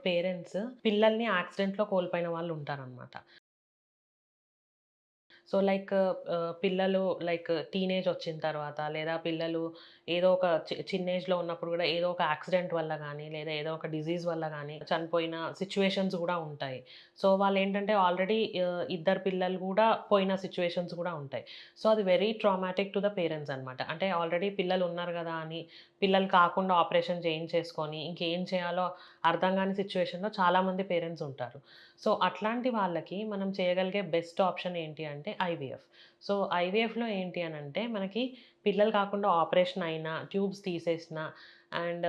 Parents పిల్లల్ని యాక్సిడెంట్‌లో కోల్పోయిన వాళ్ళు ఉంటారనమాట. సో, పిల్లలు టీనేజ్ వచ్చిన తర్వాత లేదా పిల్లలు ఏదో ఒక చిన్న ఏజ్‌లో ఉన్నప్పుడు గూడా ఏదో ఒక యాక్సిడెంట్ వల్ల గానీ, లేదా ఏదో ఒక డిజీజ్ వల్ల గానీ చనిపోయిన సిట్యుయేషన్స్ గూడా ఉంటాయి. సో, వాళ్ళేంటంటే ఆల్రెడీ ఇద్దరు పిల్లలు గూడా పోయిన సిట్యుయేషన్స్ గూడా ఉంటాయి. సో, అది very traumatic to the parents అనమాట. అంటే ఆల్రెడీ పిల్లలు ఉన్నారు గదా అని పిల్లలు కాకుండా ఆపరేషన్ చేయించేసుకొని ఇంకేం చేయాలో అర్థం గాని సిట్యుయేషన్‌లో చాలామంది పేరెంట్స్ ఉంటారు. సో, అట్లాంటి వాళ్ళకి మనం చేయగలిగే బెస్ట్ ఆప్షన్ ఏంటి అంటే ఐవీఎఫ్. సో, ఐవీఎఫ్‌లో ఏంటి అనంటే మనకి పిల్లలు కాకుండా ఆపరేషన్ అయినా, ట్యూబ్స్ తీసేసినా అండ్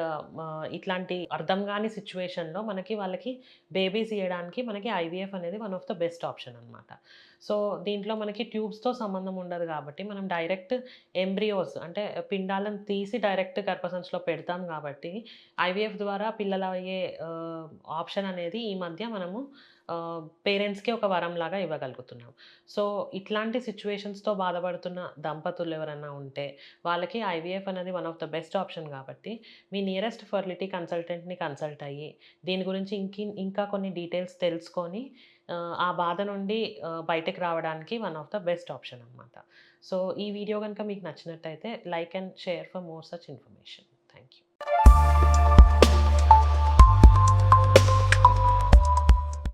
ఇట్లాంటి అర్థం గాని సిట్యుయేషన్‌లో వాళ్ళకి బేబీస్ ఇయ్యడానికి మనకి ఐవీఎఫ్ అనేది one of the best option అనమాట. సో, దీంట్లో మనకి ట్యూబ్స్‌తో సంబంధం ఉండదు కాబట్టి మనం డైరెక్ట్ ఎంబ్రియోస్ అంటే పిండాలను తీసి డైరెక్ట్ గర్భసంచిలో పెడతాం కాబట్టి ఐవీఎఫ్ ద్వారా పిల్లలయ్యే ఆప్షన్ అనేది ఈ మధ్య మనము పేరెంట్స్‌కి ఒక వరంలాగా ఇవ్వగలుగుతున్నాం. సో, ఇట్లాంటి సిట్యుయేషన్స్‌తో బాధపడుతున్న దంపతులు ఎవరన్నా ఉంటే, వాళ్ళకి ఐవీఎఫ్ అనేది one of the best option కాబట్టి, మీ నియరెస్ట్ ఫెర్టిలిటీ కన్సల్టెంట్‌ని కన్సల్ట్ అయ్యి, దీని గురించి ఇంకా కొన్ని డీటెయిల్స్ తెలుసుకొని, ఆ బాధ నుండి బయటకి రావడానికి one of the best option అనమాట. సో, ఈ వీడియో గనుక మీకు నచ్చినట్టయితే like and share for more such information. Thank you.